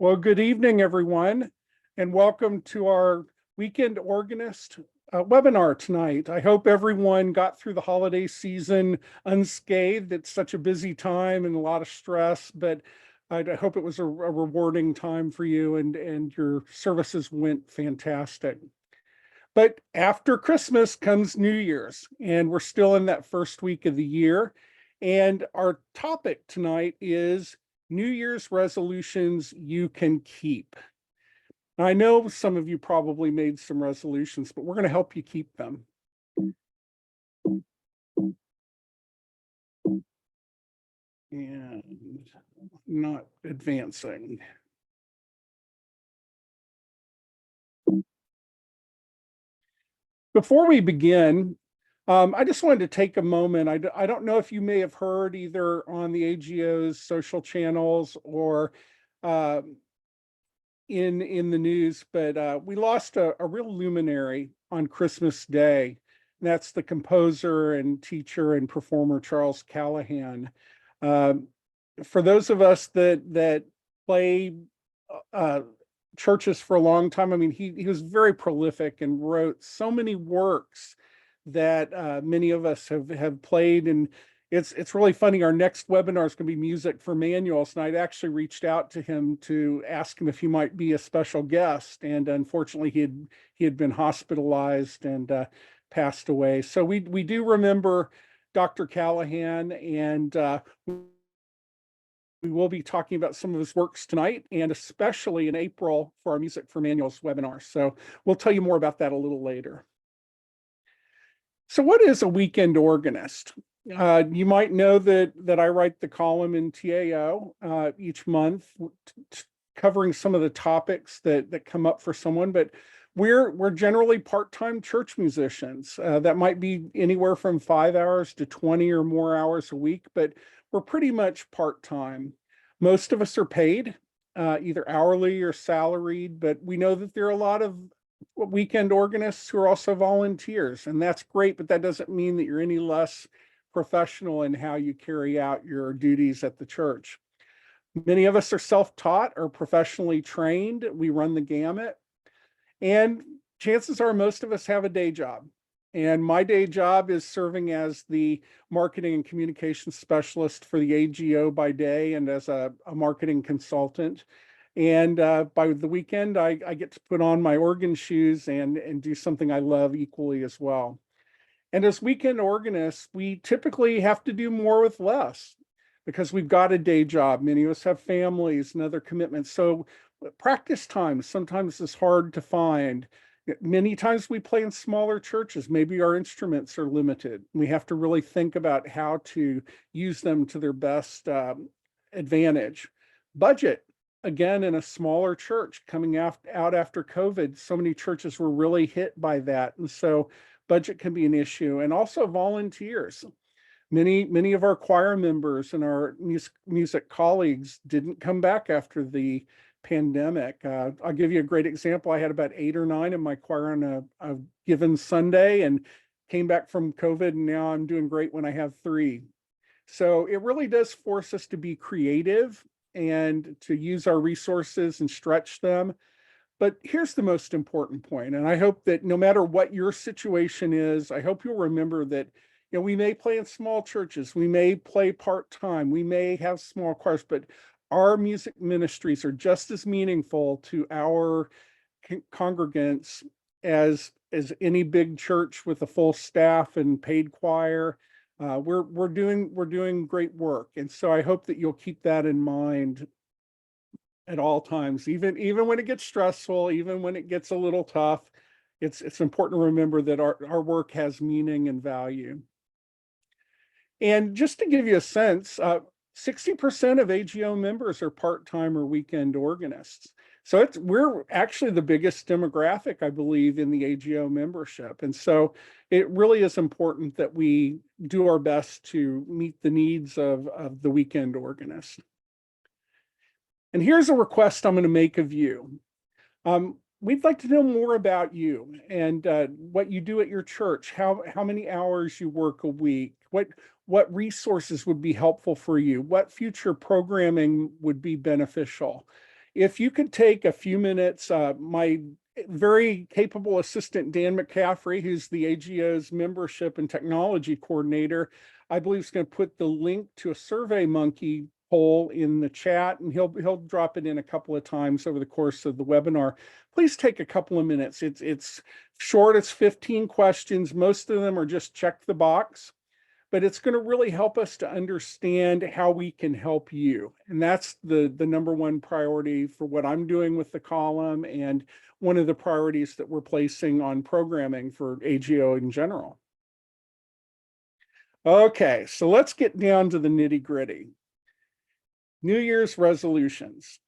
Well, good evening, everyone, and welcome to our Weekend Organist webinar tonight. I hope everyone got through the holiday season unscathed. It's such a busy time and a lot of stress, but I hope it was a rewarding time for you and your services went fantastic. But after Christmas comes New Year's, and we're still in that first week of the year. And our topic tonight is New Year's resolutions you can keep. I know some of you probably made some resolutions, but we're going to help you keep them. And not advancing. Before we begin, I just wanted to take a moment. I don't know if you may have heard either on the AGO's social channels or in the news, but we lost a real luminary on Christmas Day. And that's the composer and teacher and performer Charles Callahan. For those of us that play churches for a long time, I mean, he was very prolific and wrote so many works that many of us have played. And it's really funny. Our next webinar is going to be music for manuals, and I'd actually reached out to him to ask him if he might be a special guest, and unfortunately he had been hospitalized and passed away. So we do remember Dr. Callahan, and we will be talking about some of his works tonight, and especially in April for our Music for Manuals webinar. So we'll tell you more about that a little later. So what is a weekend organist? You might know that I write the column in TAO each month, covering some of the topics that come up for someone, but we're generally part-time church musicians. That might be anywhere from 5 hours to 20 or more hours a week, but we're pretty much part-time. Most of us are paid, either hourly or salaried, but we know that there are a lot of weekend organists who are also volunteers, and that's great, but that doesn't mean that you're any less professional in how you carry out your duties at the church. Many of us are self-taught or professionally trained. We run the gamut, and chances are most of us have a day job. And my day job is serving as the marketing and communications specialist for the AGO by day and as a marketing consultant. And by the weekend, I get to put on my organ shoes and do something I love equally as well. And as weekend organists, we typically have to do more with less because we've got a day job. Many of us have families and other commitments. So practice time sometimes is hard to find. Many times we play in smaller churches. Maybe our instruments are limited. We have to really think about how to use them to their best advantage. Budget. Again, in a smaller church coming out after COVID, so many churches were really hit by that. And so budget can be an issue. And also volunteers. Many of our choir members and our music colleagues didn't come back after the pandemic. I'll give you a great example. I had about 8 or 9 in my choir on a given Sunday and came back from COVID, and now I'm doing great when I have 3. So it really does force us to be creative and to use our resources and stretch them. But here's the most important point, and I hope that no matter what your situation is, I hope you'll remember that we may play in small churches, we may play part-time, we may have small choirs, but our music ministries are just as meaningful to our congregants as any big church with a full staff and paid choir. We're doing great work, and so I hope that you'll keep that in mind at all times, even when it gets stressful, even when it gets a little tough. It's important to remember that our work has meaning and value. And just to give you a sense, 60% of AGO members are part-time or weekend organists. So we're actually the biggest demographic, I believe, in the AGO membership. And so it really is important that we do our best to meet the needs of the weekend organist. And here's a request I'm going to make of you. We'd like to know more about you and what you do at your church, how many hours you work a week, what resources would be helpful for you, what future programming would be beneficial. if you could take a few minutes, my very capable assistant, Dan McCaffrey, who's the AGO's membership and technology coordinator, I believe is going to put the link to a SurveyMonkey poll in the chat, and he'll drop it in a couple of times over the course of the webinar. Please take a couple of minutes. It's short, it's 15 questions. Most of them are just check the box, but it's going to really help us to understand how we can help you. And that's the number one priority for what I'm doing with the column, and one of the priorities that we're placing on programming for AGO in general. Okay, so let's get down to the nitty-gritty. New Year's resolutions.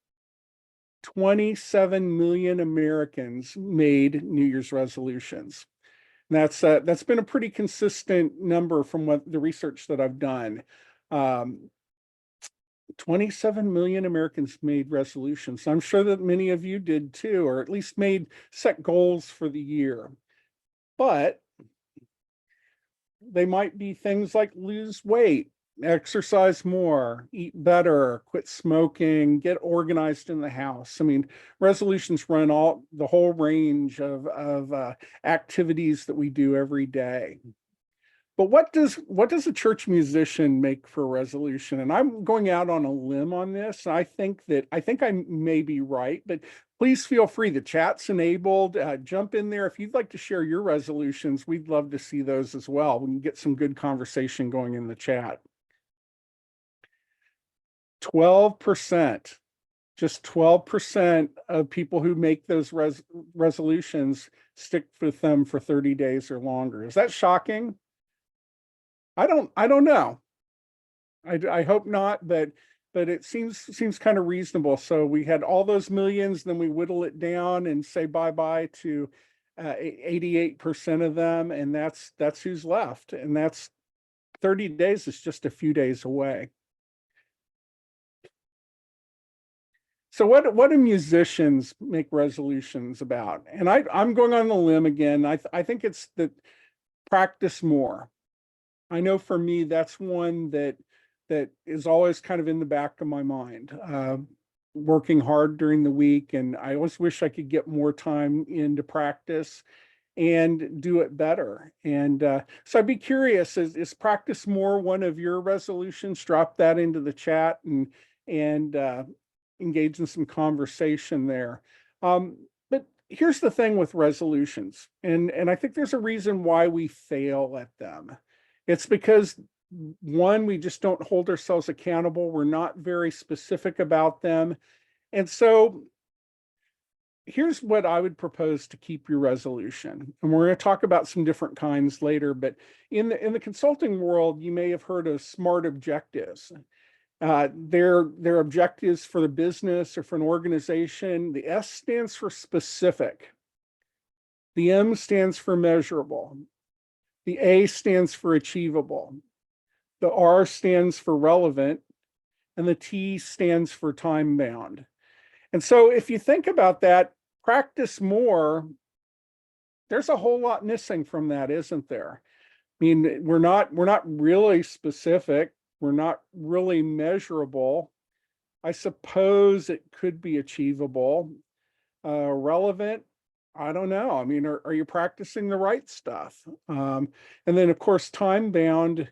27 million Americans made New Year's resolutions. That's been a pretty consistent number from what the research that I've done. 27 million Americans made resolutions. I'm sure that many of you did too, or at least set goals for the year. But they might be things like lose weight, exercise more, eat better, quit smoking, get organized in the house. I mean, resolutions run the whole range of activities that we do every day. But what does a church musician make for a resolution? And I'm going out on a limb on this. I think I may be right, but please feel free. The chat's enabled. Jump in there if you'd like to share your resolutions. We'd love to see those as well. We can get some good conversation going in the chat. 12%, just 12% of people who make those resolutions stick with them for 30 days or longer. Is that shocking? I don't know. I hope not, but it seems kind of reasonable. So we had all those millions, then we whittle it down and say bye-bye to 88% of them, and that's who's left. And that's 30 days is just a few days away. So what do musicians make resolutions about? And I'm going on the limb again. I think it's that practice more. I know for me, that's one that is always kind of in the back of my mind. Working hard during the week, and I always wish I could get more time into practice and do it better. And so I'd be curious, is practice more one of your resolutions? Drop that into the chat and engage in some conversation there. But here's the thing with resolutions, and I think there's a reason why we fail at them. It's because, one, we just don't hold ourselves accountable. We're not very specific about them. And so here's what I would propose to keep your resolution. And we're going to talk about some different kinds later, but in the consulting world, you may have heard of SMART objectives. They're objectives for the business or for an organization. The S stands for specific. The M stands for measurable. The A stands for achievable. The R stands for relevant, and the T stands for time bound. And so if you think about that, practice more, there's a whole lot missing from that, isn't there? I mean, we're not really specific. We're not really measurable. I suppose it could be achievable. Relevant, I don't know. I mean, are you practicing the right stuff? And then, of course, time bound.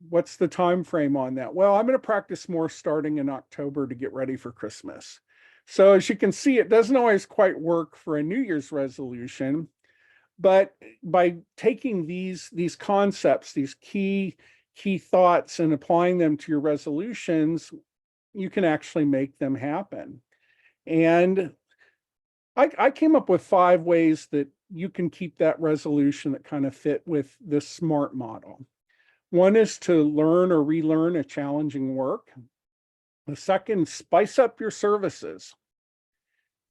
What's the time frame on that? Well, I'm going to practice more starting in October to get ready for Christmas. So as you can see, it doesn't always quite work for a New Year's resolution, but by taking these concepts, these key thoughts, and applying them to your resolutions, you can actually make them happen. And I came up with 5 ways that you can keep that resolution that kind of fit with this SMART model. One is to learn or relearn a challenging work. The second, spice up your services.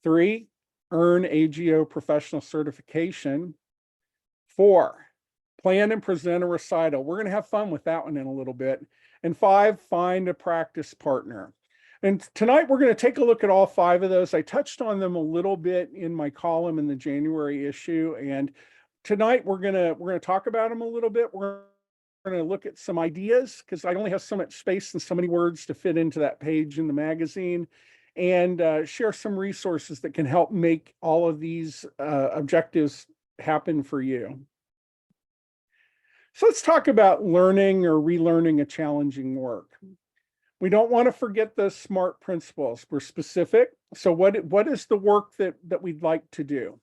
3, earn AGO professional certification. 4, plan and present a recital. We're going to have fun with that one in a little bit. And 5, find a practice partner. And tonight we're going to take a look at all 5 of those. I touched on them a little bit in my column in the January issue, and tonight we're going to talk about them a little bit. We're going to look at some ideas, because I only have so much space and so many words to fit into that page in the magazine. and share some resources that can help make all of these objectives happen for you. So let's talk about learning or relearning a challenging work. We don't want to forget the SMART principles. We're specific. So what is the work that we'd like to do?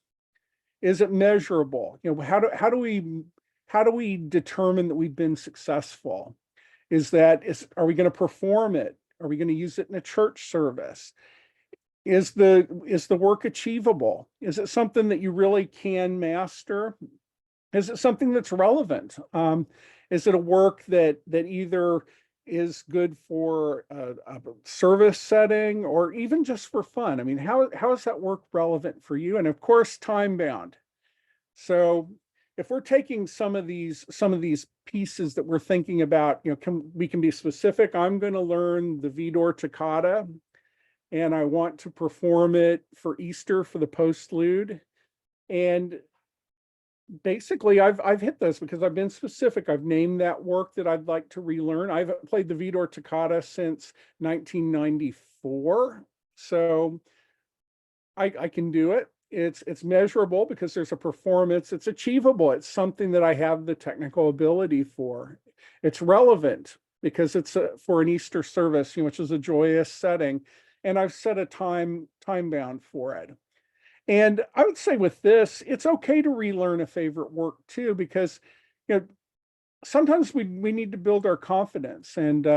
Is it measurable? You know, how do we determine that we've been successful? Are we going to perform it? Are we going to use it in a church service? Is the work achievable? Is it something that you really can master? Is it something that's relevant? Is it a work that either is good for a service setting or even just for fun? I mean, how is that work relevant for you? And of course, time bound. So if we're taking some of these pieces that we're thinking about, you know, we can be specific. I'm going to learn the Vidor Toccata, and I want to perform it for Easter for the postlude. And basically, I've hit this because I've been specific. I've named that work that I'd like to relearn. I've played the Vidor Toccata since 1994, so I can do it. It's measurable because there's a performance. It's achievable. It's something that I have the technical ability for. It's relevant because it's for an Easter service, you know, which is a joyous setting, and I've set a time bound for it. And I would say with this, it's okay to relearn a favorite work too, because you know sometimes we need to build our confidence. And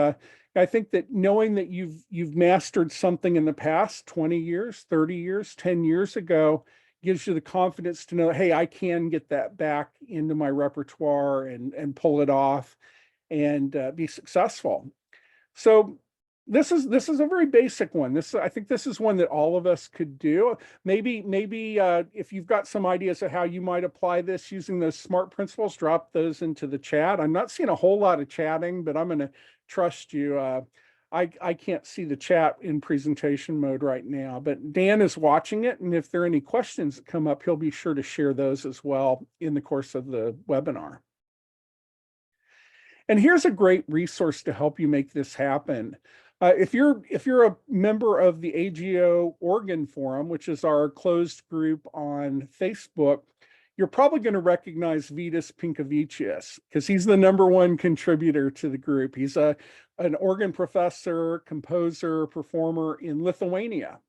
I think that knowing that you've mastered something in the past 20 years, 30 years, 10 years ago gives you the confidence to know, hey, I can get that back into my repertoire and pull it off and be successful. So this is a very basic one. I think this is one that all of us could do. Maybe if you've got some ideas of how you might apply this using those SMART principles, drop those into the chat. I'm not seeing a whole lot of chatting, but I'm going to trust you. I can't see the chat in presentation mode right now, but Dan is watching it, and if there are any questions that come up, he'll be sure to share those as well in the course of the webinar. And here's a great resource to help you make this happen. If you're a member of the AGO Organ Forum, which is our closed group on Facebook, you're probably going to recognize Vidas Pinkavicius because he's the #1 contributor to the group. He's an organ professor, composer, performer in Lithuania,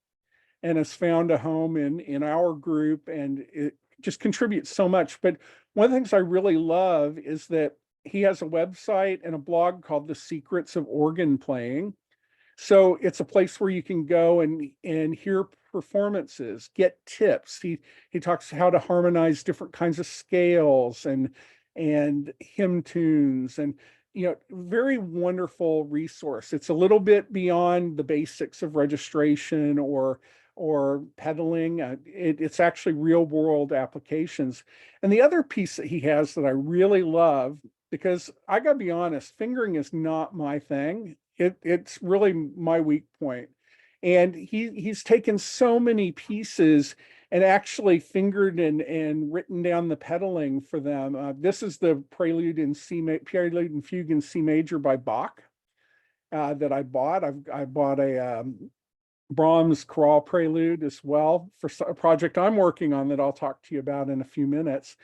and has found a home in our group, and it just contributes so much. But one of the things I really love is that he has a website and a blog called The Secrets of Organ Playing. So it's a place where you can go and hear performances, get tips. He talks how to harmonize different kinds of scales and hymn tunes, and you know, very wonderful resource. It's a little bit beyond the basics of registration or pedaling. It's actually real world applications. And the other piece that he has that I really love, because I gotta be honest, fingering is not my thing. It's really my weak point. And he's taken so many pieces and actually fingered and written down the pedaling for them. This is the Prelude and Fugue in C major by Bach that I bought. I bought a Brahms Chorale Prelude as well for a project I'm working on that I'll talk to you about in a few minutes.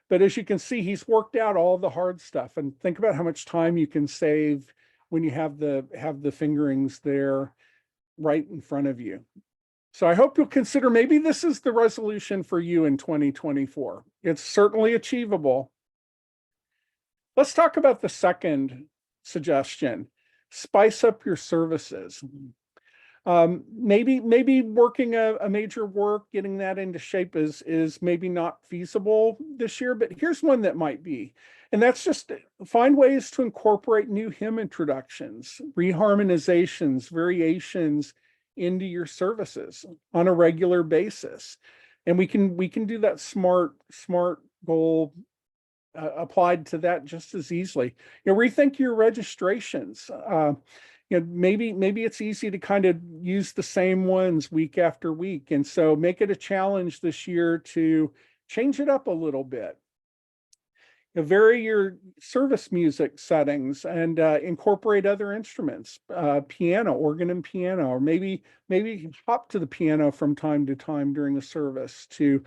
But as you can see, he's worked out all the hard stuff, and think about how much time you can save when you have the fingerings there right in front of you. So I hope you'll consider maybe this is the resolution for you in 2024. It's certainly achievable. Let's talk about the second suggestion. Spice up your services. Maybe working a major work, getting that into shape is maybe not feasible this year, but here's one that might be. And that's just find ways to incorporate new hymn introductions, reharmonizations, variations into your services on a regular basis. And we can do that SMART goal applied to that just as easily. You know, rethink your registrations. You know, maybe it's easy to kind of use the same ones week after week. And so make it a challenge this year to change it up a little bit. Vary your service music settings and incorporate other instruments, piano, organ and piano, or maybe hop to the piano from time to time during the service to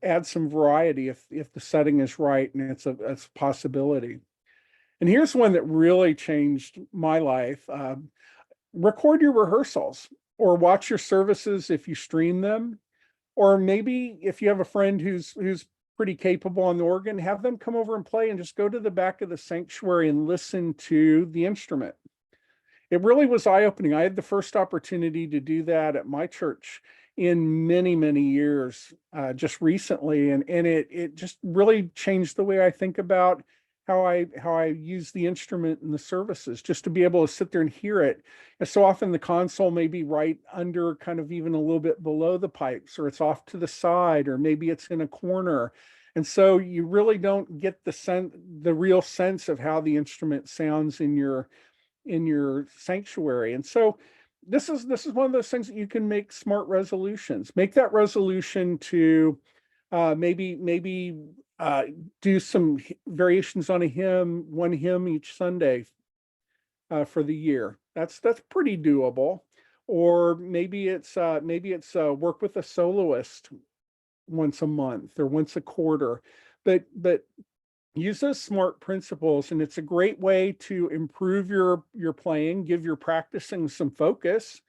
add some variety if the setting is right and it's a possibility. And here's one that really changed my life. Record your rehearsals or watch your services if you stream them. Or maybe if you have a friend who's pretty capable on the organ, have them come over and play and just go to the back of the sanctuary and listen to the instrument. It really was eye-opening. I had the first opportunity to do that at my church in many, many years, just recently. And it just really changed the way I think about how I use the instrument in the services, just to be able to sit there and hear it. And so often the console may be right under, kind of even a little bit below the pipes, or it's off to the side, or maybe it's in a corner. And so you really don't get the real sense of how the instrument sounds in your sanctuary. And so this is one of those things that you can make smart resolutions. Make that resolution to maybe do some variations on a hymn, one hymn each Sunday for the year. That's pretty doable. Or maybe it's work with a soloist once a month or once a quarter. But use those smart principles, and it's a great way to improve your playing, give your practicing some focus,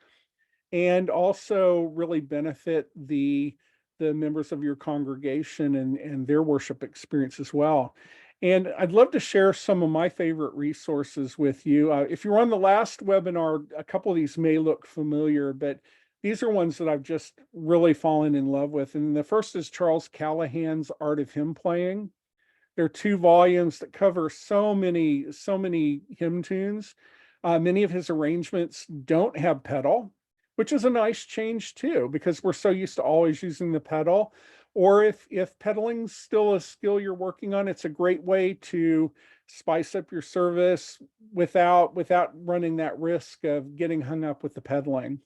and also really benefit the members of your congregation and their worship experience as well. And I'd love to share some of my favorite resources with you. If you were on the last webinar, a couple of these may look familiar, but these are ones that I've just really fallen in love with. And the first is Charles Callahan's Art of Hymn Playing. There are 2 volumes that cover so many hymn tunes. Many of his arrangements don't have pedal, which is a nice change too, because we're so used to always using the pedal. Or if pedaling's still a skill you're working on, it's a great way to spice up your service without running that risk of getting hung up with the pedaling.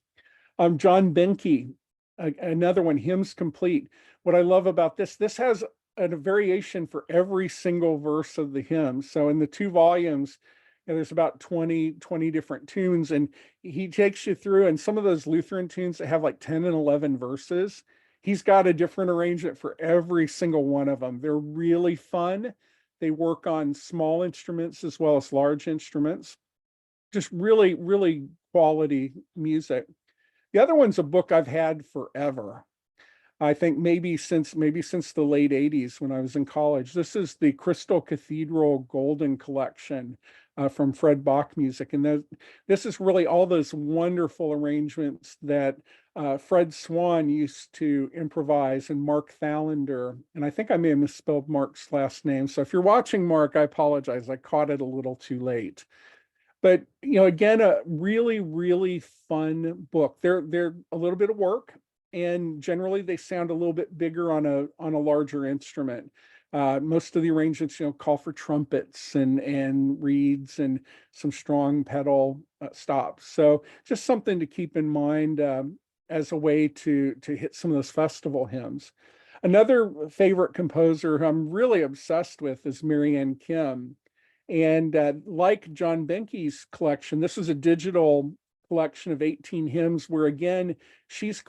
John Benke, another one, Hymns Complete. What I love about this has a variation for every single verse of the hymn. So in the 2 volumes, there's about 20 different tunes, and he takes you through, and some of those Lutheran tunes that have like 10 and 11 verses, he's got a different arrangement for every single one of them. They're really fun. They work on small instruments as well as large instruments. Just really, really quality music. The other one's a book I've had forever. I think maybe since the late 80s when I was in college. This is the Crystal Cathedral Golden Collection from Fred Bach Music. And this is really all those wonderful arrangements that Fred Swan used to improvise, and Mark Thallander. And I think I may have misspelled Mark's last name. So if you're watching, Mark, I apologize. I caught it a little too late. But again, a really, really fun book. They're a little bit of work, and generally they sound a little bit bigger on a larger instrument. Most of the arrangements, call for trumpets and reeds and some strong pedal stops. So just something to keep in mind as a way to hit some of those festival hymns. Another favorite composer who I'm really obsessed with is Marianne Kim. And like John Benke's collection, this is a digital collection of 18 hymns where, again, she's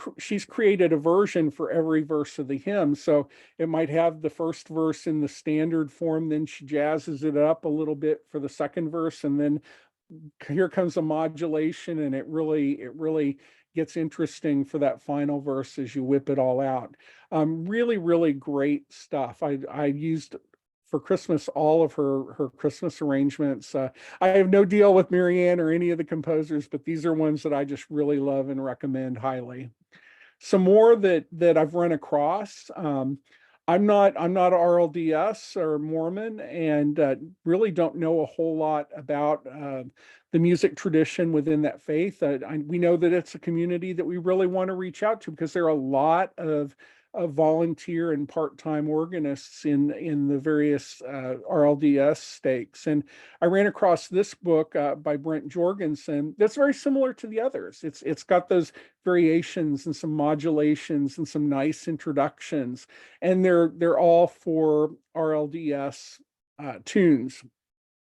created a version for every verse of the hymn. So it might have the first verse in the standard form, then she jazzes it up a little bit for the second verse, and then here comes a modulation, and it really gets interesting for that final verse as you whip it all out. Really, really great stuff. I used for Christmas all of her Christmas arrangements. I have no deal with Marianne or any of the composers, but these are ones that I just really love and recommend highly. Some more that I've run across. I'm not RLDS or Mormon, and really don't know a whole lot about the music tradition within that faith. We know that it's a community that we really want to reach out to, because there are a lot of volunteer and part-time organists in the various RLDS stakes. And I ran across this book by Brent Jorgensen that's very similar to the others. It's got those variations and some modulations and some nice introductions, and they're all for RLDS tunes.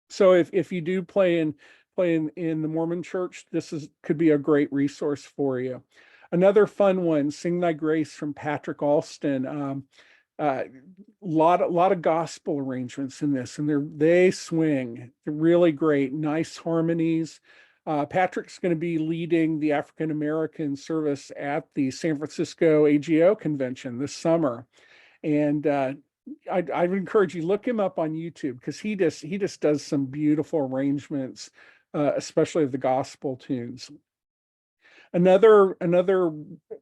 So if you do play in the Mormon church, could be a great resource for you. Another fun one, Sing Thy Grace from Patrick Alston. Lot of gospel arrangements in this, and they swing. They're really great, nice harmonies. Patrick's going to be leading the African American service at the San Francisco AGO convention this summer, and I would encourage you look him up on YouTube because he just does some beautiful arrangements, especially of the gospel tunes. Another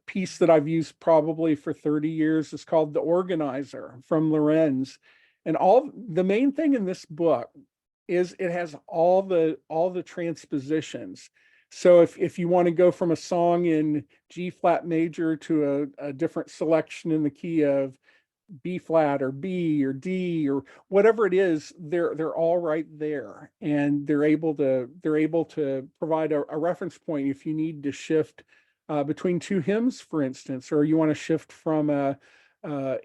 piece that I've used probably for 30 years is called The Organizer from Lorenz. And the main thing in this book is it has all the transpositions. So if you want to go from a song in G flat major to a different selection in the key of B flat or B or D or whatever it is, they're all right there, and they're able to provide a reference point if you need to shift between two hymns, for instance, or you want to shift from a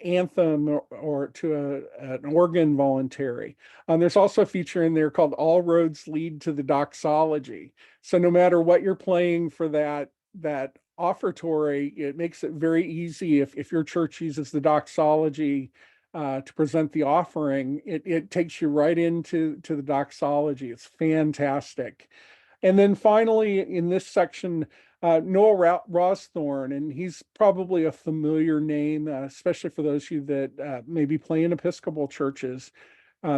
anthem or to an organ voluntary. There's also a feature in there called All Roads Lead to the Doxology. So no matter what you're playing for that offertory, it makes it very easy if your church uses the doxology to present the offering, it takes you right into the doxology. It's fantastic. And then finally, in this section, Noah Rawsthorne, and he's probably a familiar name, especially for those of you that maybe play in Episcopal churches.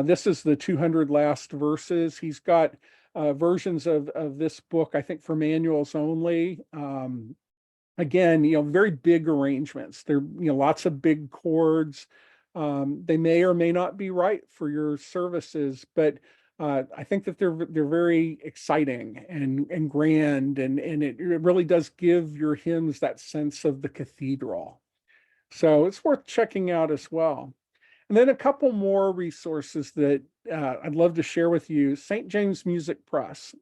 This is the 200 last verses. He's got versions of this book, I think, for manuals only. Again, very big arrangements. There, lots of big chords. They may or may not be right for your services, but I think that they're very exciting and grand, and it really does give your hymns that sense of the cathedral. So it's worth checking out as well. And then a couple more resources that I'd love to share with you. St. James Music Press.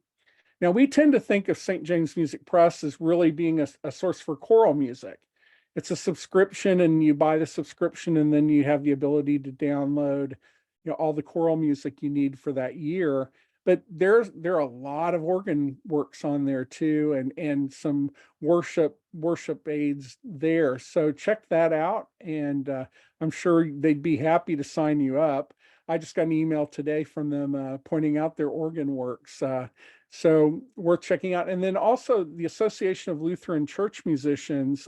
Now, we tend to think of St. James Music Press as really being a source for choral music. It's a subscription, and you buy the subscription, and then you have the ability to download, all the choral music you need for that year. But there are a lot of organ works on there too, and some worship aids there. So check that out, and I'm sure they'd be happy to sign you up. I just got an email today from them pointing out their organ works. So worth checking out. And then also the Association of Lutheran Church Musicians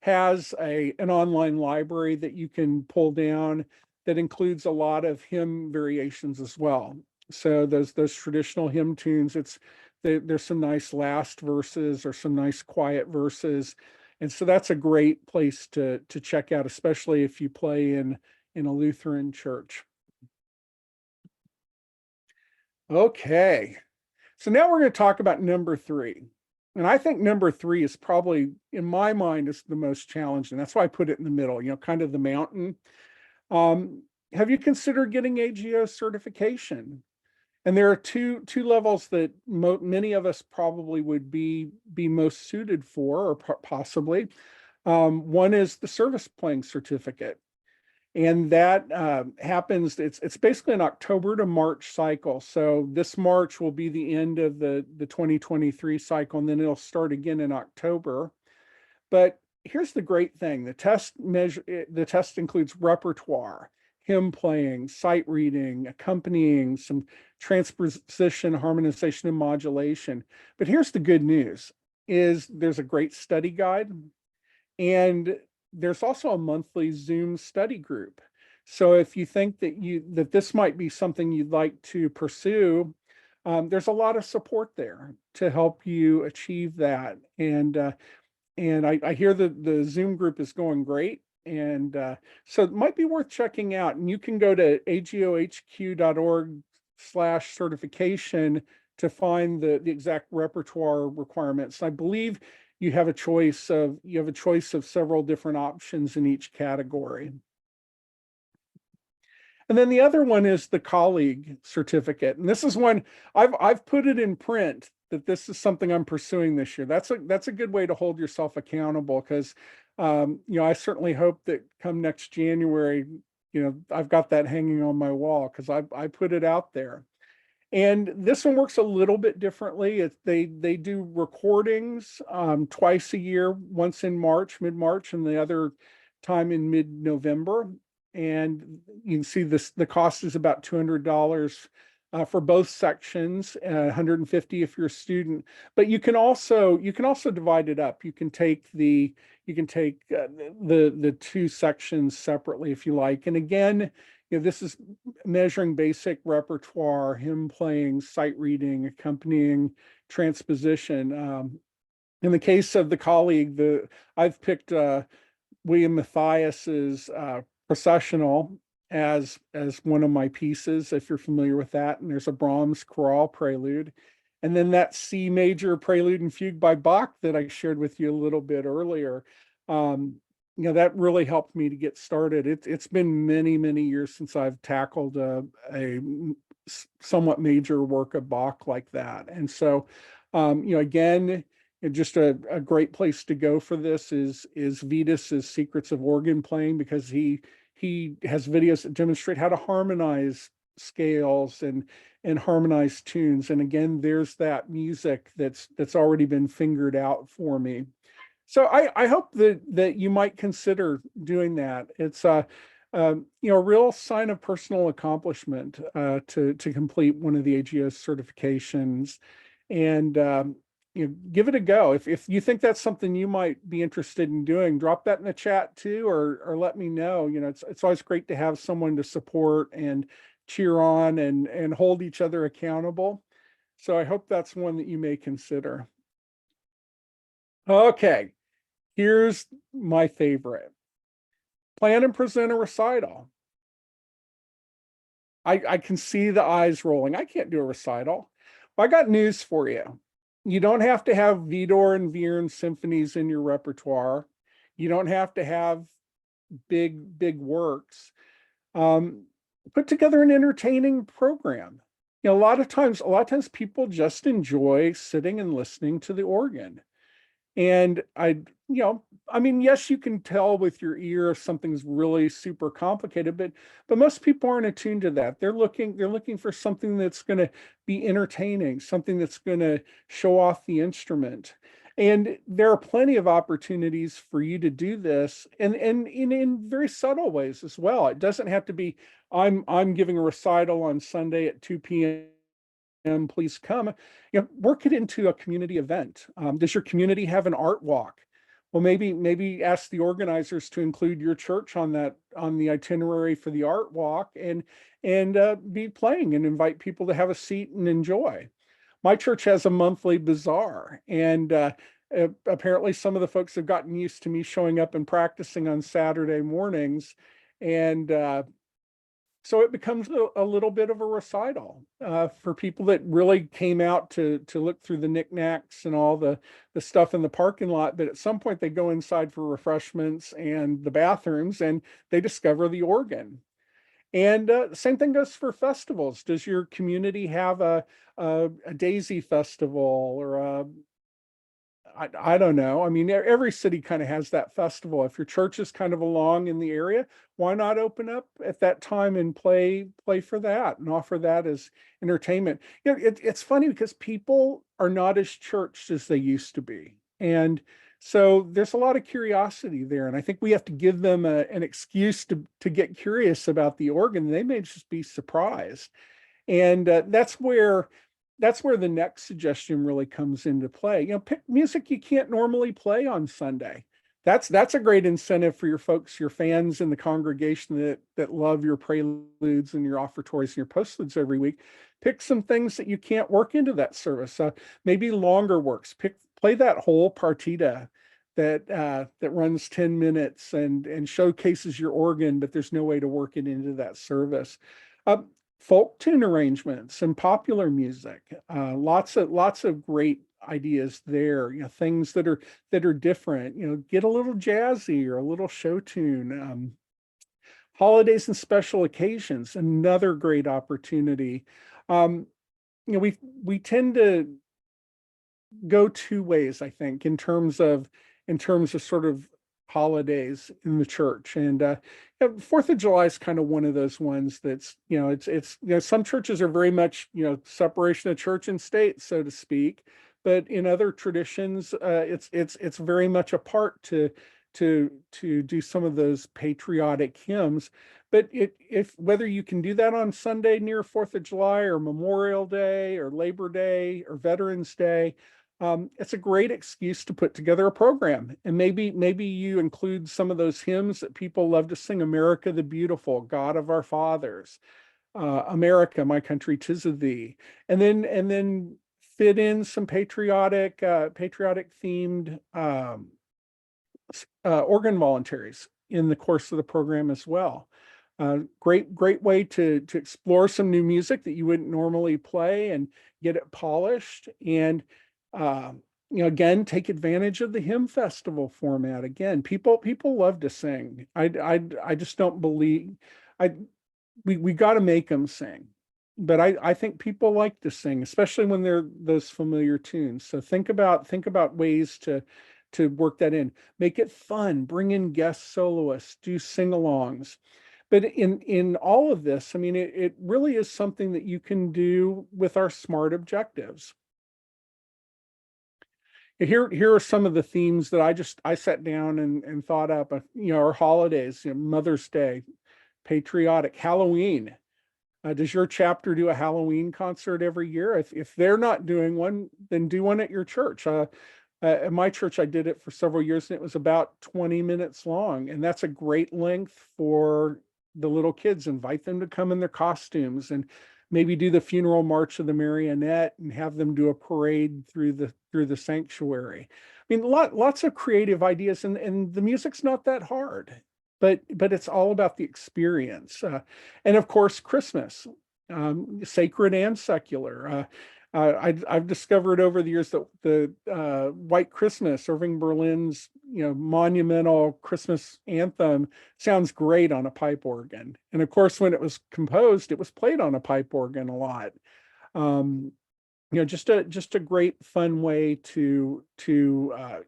has an online library that you can pull down that includes a lot of hymn variations as well. So those traditional hymn tunes, there's some nice last verses or some nice quiet verses. And so that's a great place to check out, especially if you play in a Lutheran church. Okay. So now we're going to talk about number 3. And I think number 3 is probably, in my mind, is the most challenging. That's why I put it in the middle, kind of the mountain. Have you considered getting AGO certification? And there are two levels that many of us probably would be most suited for, or possibly. One is the service playing certificate. And that happens, it's basically an October to March cycle. So this March will be the end of the 2023 cycle, and then it'll start again in October. But here's the great thing. The test includes repertoire, hymn playing, sight reading, accompanying, some transposition, harmonization, and modulation. But here's the good news, is there's a great study guide, and there's also a monthly Zoom study group. So if you think that this might be something you'd like to pursue, there's a lot of support there to help you achieve that. And I hear that the Zoom group is going great. And so it might be worth checking out. And you can go to agohq.org/certification to find the exact repertoire requirements. I believe you have a choice of several different options in each category. And then the other one is the colleague certificate. And this is one I've put it in print that this is something I'm pursuing this year. That's a good way to hold yourself accountable, because I certainly hope that come next January, I've got that hanging on my wall because I put it out there. And this one works a little bit differently. They do recordings twice a year, once in March, mid-March, and the other time in mid-November. And you can see the cost is about $200 for both sections, 150 if you're a student. But you can also divide it up. You can take the two sections separately if you like. And again, this is measuring basic repertoire, hymn playing, sight reading, accompanying transposition. In the case of the colleague, I've picked William Matthias's processional as one of my pieces, if you're familiar with that. And there's a Brahms chorale prelude, and then that C major prelude and fugue by Bach that I shared with you a little bit earlier. That really helped me to get started. It's been many, many years since I've tackled a somewhat major work of Bach like that. And so, again, just a great place to go for this is Vitas's Secrets of Organ Playing, because he has videos that demonstrate how to harmonize scales and harmonize tunes. And again, there's that music that's already been fingered out for me. So I hope that you might consider doing that. It's a real sign of personal accomplishment to complete one of the AGS certifications, and give it a go. If you think that's something you might be interested in doing, drop that in the chat too, or let me know. It's always great to have someone to support and cheer on and hold each other accountable. So I hope that's one that you may consider. Okay, here's my favorite. Plan and present a recital. I can see the eyes rolling. I can't do a recital. Well, I got news for you. You don't have to have Widor and Vierne symphonies in your repertoire. You don't have to have big works. Put together an entertaining program. A lot of times people just enjoy sitting and listening to the organ. And yes, you can tell with your ear if something's really super complicated, but most people aren't attuned to that. They're looking for something that's going to be entertaining, something that's going to show off the instrument. And there are plenty of opportunities for you to do this, and in very subtle ways as well. It doesn't have to be, I'm giving a recital on Sunday at 2 p.m. please come. Work it into a community event. Does your community have an art walk? Well, maybe ask the organizers to include your church on the itinerary for the art walk, and be playing and invite people to have a seat and enjoy. My church has a monthly bazaar, and apparently some of the folks have gotten used to me showing up and practicing on Saturday mornings, and so it becomes a little bit of a recital for people that really came out to look through the knickknacks and all the stuff in the parking lot. But at some point they go inside for refreshments and the bathrooms, and they discover the organ. And the same thing goes for festivals. Does your community have a Daisy festival, or I don't know. I mean, every city kind of has that festival. If your church is kind of along in the area, why not open up at that time and play for that and offer that as entertainment? It's funny because people are not as churched as they used to be. And so there's a lot of curiosity there. And I think we have to give them an excuse to get curious about the organ. They may just be surprised. And that's where the next suggestion really comes into play. Pick music you can't normally play on Sunday. That's a great incentive for your folks, your fans in the congregation that love your preludes and your offertories and your postludes every week. Pick some things that you can't work into that service. Maybe longer works. Play that whole partita that runs 10 minutes and showcases your organ, but there's no way to work it into that service. Folk tune arrangements and popular music, lots of great ideas there. Things that are different. Get a little jazzy or a little show tune. Holidays and special occasions, another great opportunity. We tend to go two ways, I think, in terms of sort of holidays in the church. And Fourth of July is kind of one of those ones that's, some churches are very much, separation of church and state, so to speak. But in other traditions, it's very much a part to do some of those patriotic hymns. But if whether you can do that on Sunday near Fourth of July or Memorial Day or Labor Day or Veterans Day, it's a great excuse to put together a program. And maybe you include some of those hymns that people love to sing: America the Beautiful, God of Our Fathers, America, My Country, 'Tis of Thee, and then fit in some patriotic themed organ voluntaries in the course of the program as well. Great way to explore some new music that you wouldn't normally play and get it polished. And again, take advantage of the hymn festival format. Again, people love to sing. I just don't believe we got to make them sing. But I think people like to sing, especially when they're those familiar tunes. So think about ways to work that in. Make it fun. Bring in guest soloists. Do sing-alongs. But in all of this, I mean, it really is something that you can do with our SMART objectives. Here are some of the themes that I sat down and thought up. Our holidays, Mother's Day, patriotic, Halloween. Does your chapter do a Halloween concert every year? If they're not doing one, then do one at your church. At my church, I did it for several years, and it was about 20 minutes long. And that's a great length for the little kids. Invite them to come in their costumes and maybe do the funeral march of the marionette and have them do a parade through the sanctuary. I mean, lots of creative ideas, and the music's not that hard, but it's all about the experience. And of course, Christmas, sacred and secular. I've discovered over the years that the White Christmas, Irving Berlin's monumental Christmas anthem, sounds great on a pipe organ. And of course, when it was composed, it was played on a pipe organ a lot. Just a great fun way to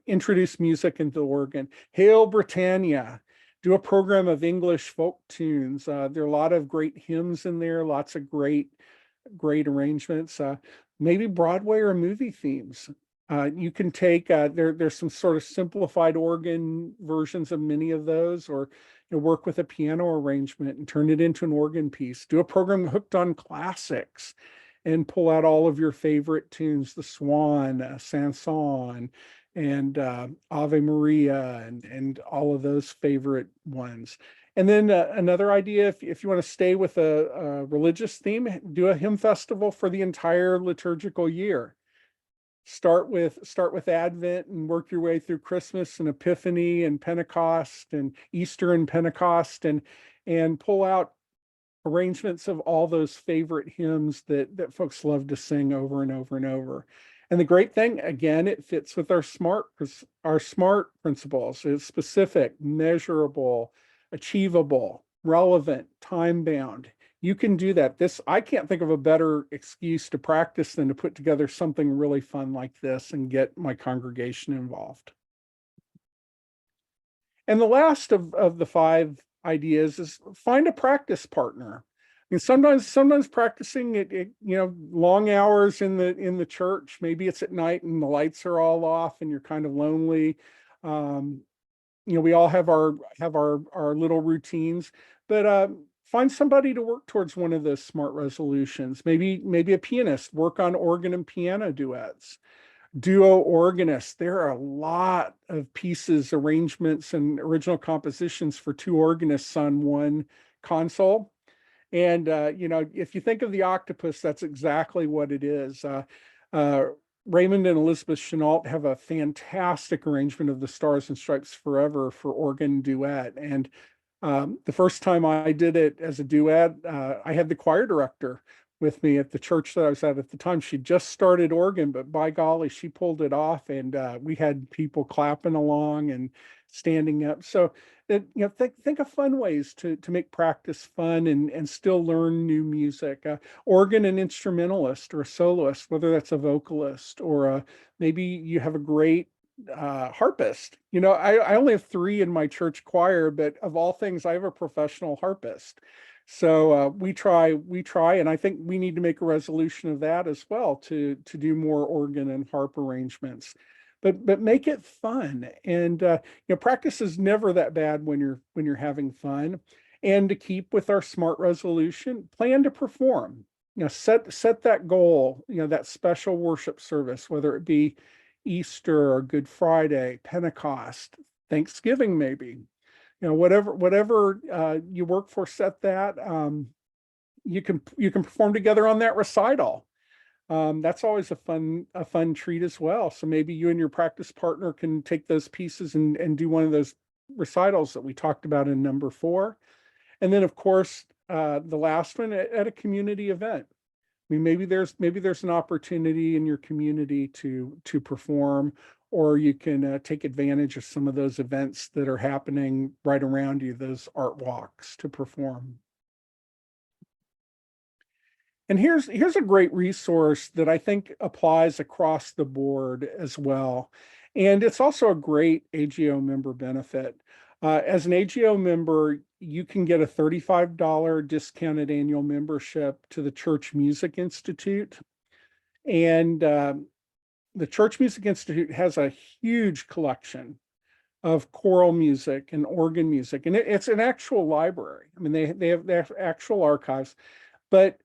introduce music into the organ. Hail Britannia. Do a program of English folk tunes. There are a lot of great hymns in there, lots of great arrangements. Maybe Broadway or movie themes. You can take there's some sort of simplified organ versions of many of those, or work with a piano arrangement and turn it into an organ piece. Do a program hooked on classics and pull out all of your favorite tunes: the Swan, Sanson, and Ave Maria, and all of those favorite ones. And then another idea, if you want to stay with a religious theme, do a hymn festival for the entire liturgical year. Start with Advent and work your way through Christmas and Epiphany and Pentecost and Easter and Pentecost, and pull out arrangements of all those favorite hymns that folks love to sing over and over and over. And the great thing, again, it fits with our SMART principles. It's specific, measurable, achievable, relevant, time-bound. You can do that. I can't think of a better excuse to practice than to put together something really fun like this and get my congregation involved. And the last of the 5 ideas is find a practice partner. I mean, sometimes practicing it, long hours in the church. Maybe it's at night and the lights are all off and you're kind of lonely. We all have our little routines, but find somebody to work towards one of those SMART resolutions. Maybe a pianist, work on organ and piano duets. Duo organist. There are a lot of pieces, arrangements, and original compositions for 2 organists on one console. And if you think of the octopus, that's exactly what it is. Raymond and Elizabeth Chenault have a fantastic arrangement of the Stars and Stripes Forever for organ duet. And the first time I did it as a duet, I had the choir director with me at the church that I was at the time. She just started organ, but by golly, she pulled it off, and we had people clapping along and standing up. So think of fun ways to make practice fun and still learn new music. Organ and instrumentalist or a soloist, whether that's a vocalist or maybe you have a great harpist. I only have three in my church choir, but of all things, I have a professional harpist. So we try, and I think we need to make a resolution of that as well to do more organ and harp arrangements. But make it fun, and practice is never that bad when you're having fun. And to keep with our SMART resolution, plan to perform. Set that goal. That special worship service, whether it be Easter or Good Friday, Pentecost, Thanksgiving, maybe. Whatever you work for, set that. You can perform together on that recital. That's always a fun treat as well. So maybe you and your practice partner can take those pieces and do one of those recitals that we talked about in number 4. And then, of course, the last one at a community event. I mean, maybe there's an opportunity in your community to perform, or you can take advantage of some of those events that are happening right around you, those art walks, to perform. And here's a great resource that I think applies across the board as well. And it's also a great AGO member benefit. As an AGO member, you can get a $35 discounted annual membership to the Church Music Institute. And the Church Music Institute has a huge collection of choral music and organ music. And it's an actual library. I mean, they have actual archives, but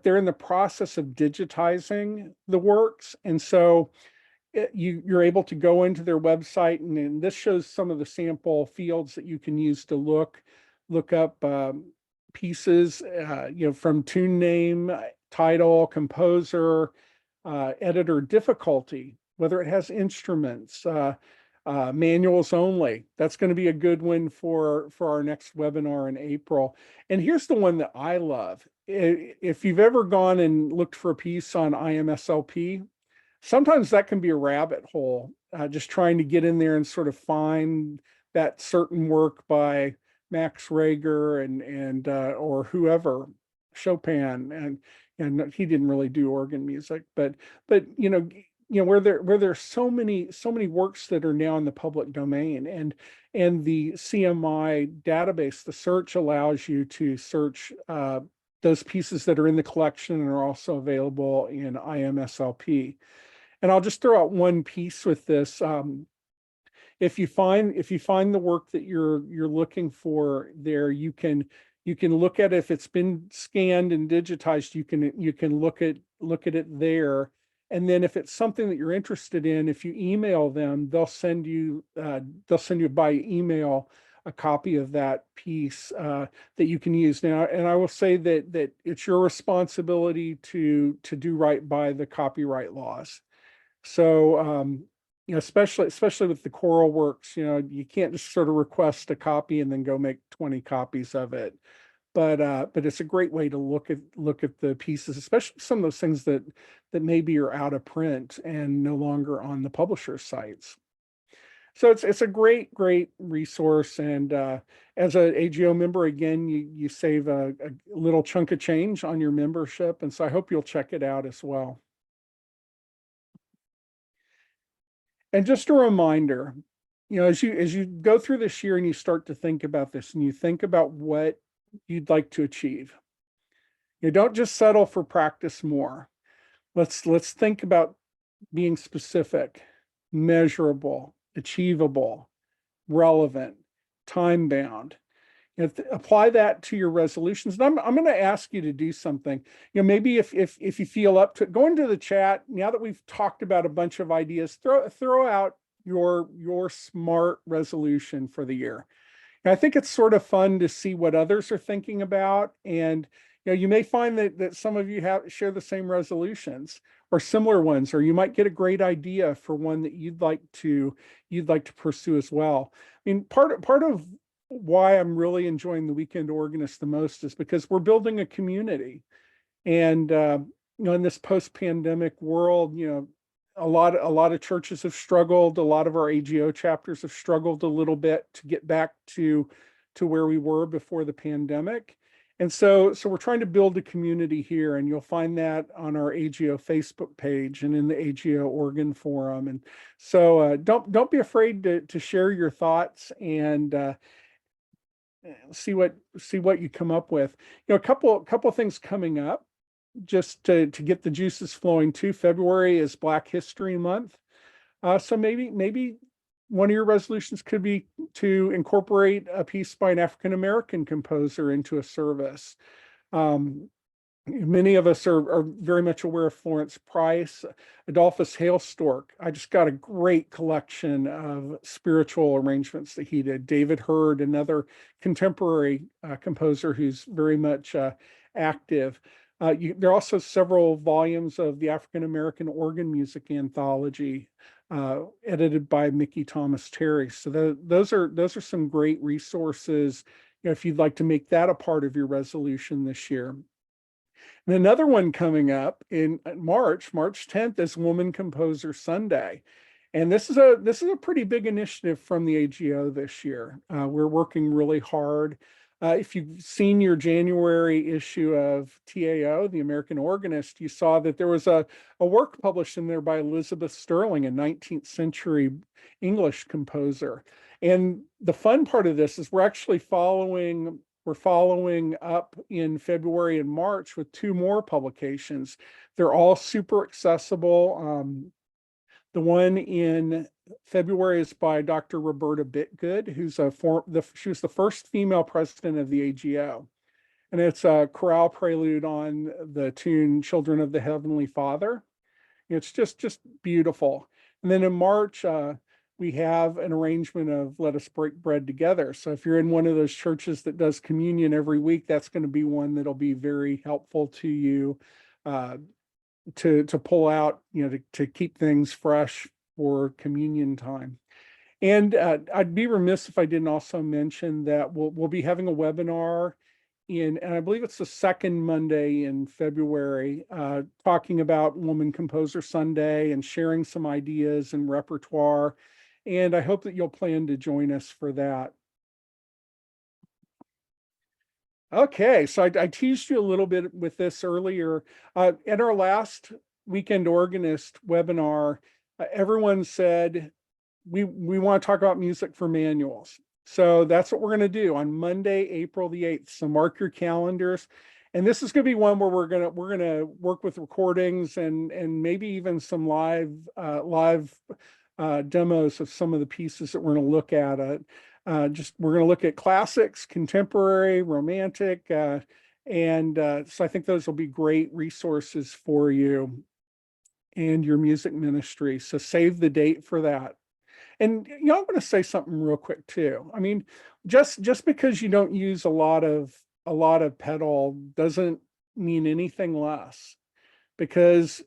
they're in the process of digitizing the works. And so you're able to go into their website, and this shows some of the sample fields that you can use to look up pieces, from tune name, title, composer, editor, difficulty, whether it has instruments, manuals only. That's going to be a good one for our next webinar in April. And here's the one that I love. If you've ever gone and looked for a piece on IMSLP, sometimes that can be a rabbit hole, just trying to get in there and sort of find that certain work by Max Reger and or whoever, Chopin, and he didn't really do organ music, but where there's so many works that are now in the public domain, and the CMI database, the search allows you to search those pieces that are in the collection and are also available in IMSLP. And I'll just throw out one piece with this. If you find the work that you're looking for there, you can look at it. If it's been scanned and digitized, you can look at it there. And then if it's something that you're interested in, if you email them, they'll send you by email a copy of that piece that you can use now. And I will say that it's your responsibility to do right by the copyright laws. So especially with the choral works, you can't just sort of request a copy and then go make 20 copies of it. But it's a great way to look at the pieces, especially some of those things that maybe are out of print and no longer on the publisher's sites. So it's a great resource, and as an AGO member, again, you save a little chunk of change on your membership, and so I hope you'll check it out as well. And just a reminder, as you go through this year and you start to think about this and you think about what you'd like to achieve, don't just settle for practice more. Let's think about being specific, measurable, achievable, relevant, time bound. Apply that to your resolutions. And I'm going to ask you to do something. Maybe if you feel up to it, go into the chat. Now that we've talked about a bunch of ideas, throw out your SMART resolution for the year. And I think it's sort of fun to see what others are thinking about. And you may find that some of you share the same resolutions or similar ones, or you might get a great idea for one that you'd like to pursue as well. I mean, part of why I'm really enjoying the Weekend Organist the most is because we're building a community. And in this post-pandemic world, a lot of churches have struggled. A lot of our AGO chapters have struggled a little bit to get back to where we were before the pandemic. And so we're trying to build a community here, and you'll find that on our AGO Facebook page and in the AGO Organ Forum. And so don't be afraid to share your thoughts and see what you come up with. A couple things coming up just to get the juices flowing too. February is Black History Month. So maybe one of your resolutions could be to incorporate a piece by an African American composer into a service. Many of us are very much aware of Florence Price, Adolphus Hailstork. I just got a great collection of spiritual arrangements that he did. David Hurd, another contemporary composer who's very much active. There are also several volumes of the African American Organ Music Anthology, edited by Mickey Thomas Terry. So those are some great resources, if you'd like to make that a part of your resolution this year. And another one coming up in March 10th, is Woman Composer Sunday. And this is a pretty big initiative from the AGO this year. We're working really hard. If you've seen your January issue of TAO, the American Organist, you saw that there was a work published in there by Elizabeth Sterling, a 19th century English composer. And the fun part of this is we're following up in February and March with 2 more publications. They're all super accessible. The one in February is by Dr. Roberta Bitgood, she was the first female president of the AGO. And it's a chorale prelude on the tune Children of the Heavenly Father. It's just beautiful. And then in March, we have an arrangement of Let Us Break Bread Together. So if you're in one of those churches that does communion every week, that's going to be one that'll be very helpful to you to pull out, to keep things fresh for communion time. And I'd be remiss if I didn't also mention that we'll be having a webinar and I believe it's the second Monday in February, talking about Woman Composer Sunday and sharing some ideas and repertoire. And I hope that you'll plan to join us for that. Okay, so I teased you a little bit with this earlier. At our last Weekend Organist webinar, everyone said, we want to talk about music for manuals. So that's what we're going to do on Monday, April the 8th. So mark your calendars. And this is going to be one where we're going to work with recordings and maybe even some live demos of some of the pieces that we're going to look at. We're going to look at classics, contemporary, romantic, so I think those will be great resources for you and your music ministry. So save the date for that. And I'm going to say something real quick too. I mean, just because you don't use a lot of pedal doesn't mean anything less, because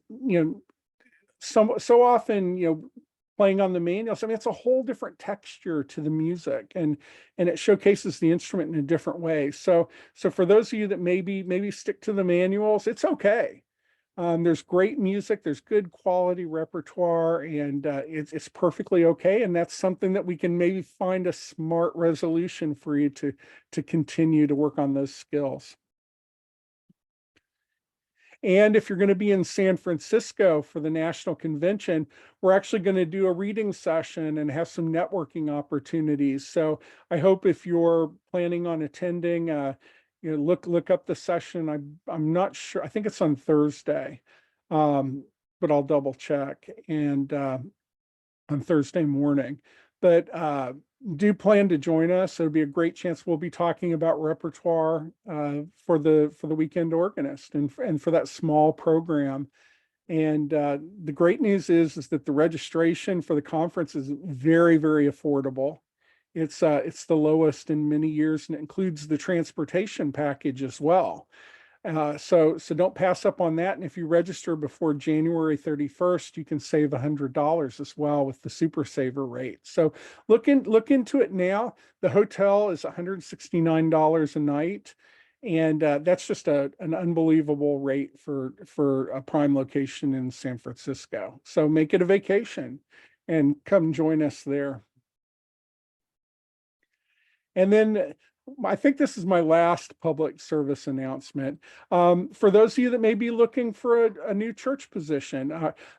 so often playing on the manuals, I mean, it's a whole different texture to the music, and it showcases the instrument in a different way. So for those of you that maybe stick to the manuals, it's okay. There's great music, there's good quality repertoire, and it's perfectly okay. And that's something that we can maybe find a smart resolution for you to continue to work on those skills. And if you're going to be in San Francisco for the national convention, we're actually going to do a reading session and have some networking opportunities. So I hope if you're planning on attending, look up the session. I'm not sure. I think it's on Thursday, but I'll double check. And on Thursday morning. But do plan to join us. It'll be a great chance. We'll be talking about repertoire for the Weekend Organist and for that small program. And the great news is that the registration for the conference is very, very affordable. It's the lowest in many years, and it includes the transportation package as well. So don't pass up on that. And if you register before January 31st, you can save $100 as well with the Super Saver rate. So look into it now. The hotel is $169 a night. And that's just an unbelievable rate for a prime location in San Francisco. So make it a vacation and come join us there. And then I think this is my last public service announcement. For those of you that may be looking for a new church position,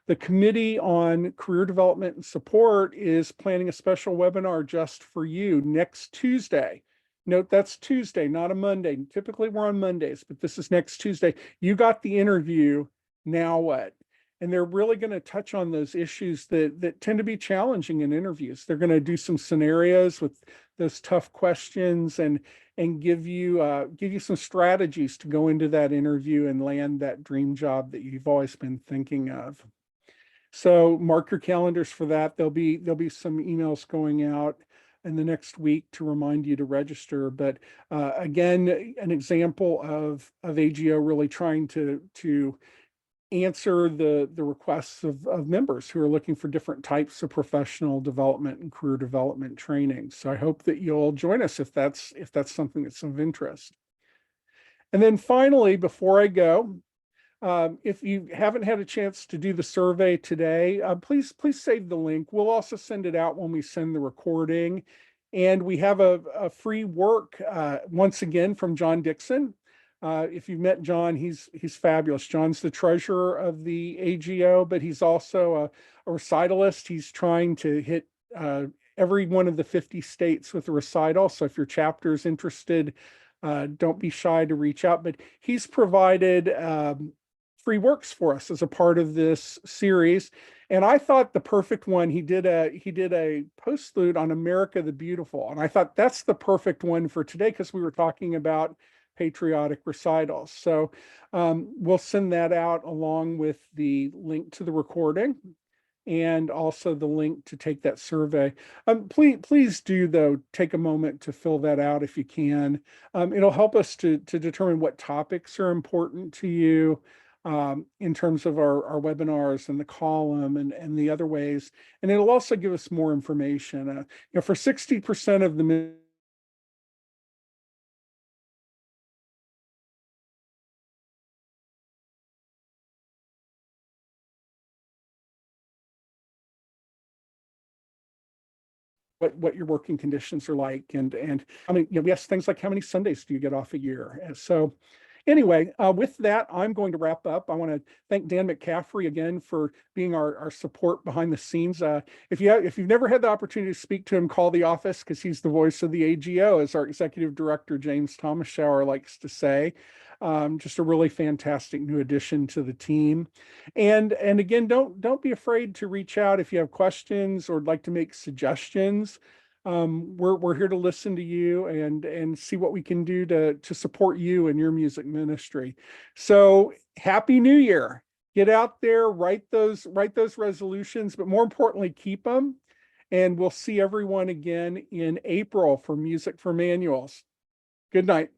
the Committee on Career Development and Support is planning a special webinar just for you next Tuesday. Note that's Tuesday, not a Monday. Typically we're on Mondays, but this is next Tuesday. You got the interview, now what? And they're really going to touch on those issues that tend to be challenging in interviews. They're going to do some scenarios with those tough questions and give you some strategies to go into that interview and land that dream job that you've always been thinking of. So mark your calendars for that. There'll be some emails going out in the next week to remind you to register. But again, an example of AGO really trying to answer the requests of members who are looking for different types of professional development and career development training. So I hope that you'll join us if that's something that's of interest. And then finally, before I go, if you haven't had a chance to do the survey today, please save the link. We'll also send it out when we send the recording. And we have a free work once again from John Dixon. If you've met John, he's fabulous. John's the treasurer of the AGO, but he's also a recitalist. He's trying to hit every one of the 50 states with a recital. So if your chapter is interested, don't be shy to reach out. But he's provided free works for us as a part of this series. And I thought the perfect one, he did a postlude on America the Beautiful. And I thought that's the perfect one for today because we were talking about patriotic recitals. So we'll send that out along with the link to the recording and also the link to take that survey. Please do, though, take a moment to fill that out if you can. It'll help us to determine what topics are important to you in terms of our webinars and the column and the other ways. And it'll also give us more information. For 60% of the what your working conditions are like. And I mean, we ask things like, how many Sundays do you get off a year? And so anyway, with that, I'm going to wrap up. I want to thank Dan McCaffrey again for being our support behind the scenes. If you've never had the opportunity to speak to him, call the office because he's the voice of the AGO, as our executive director, James Thomas-Schauer, likes to say. Just a really fantastic new addition to the team. And again, don't be afraid to reach out if you have questions or like to make suggestions. We're here to listen to you and see what we can do to support you in your music ministry. So happy New Year. Get out there, write those resolutions, but more importantly, keep them. And we'll see everyone again in April for Music for Manuals. Good night.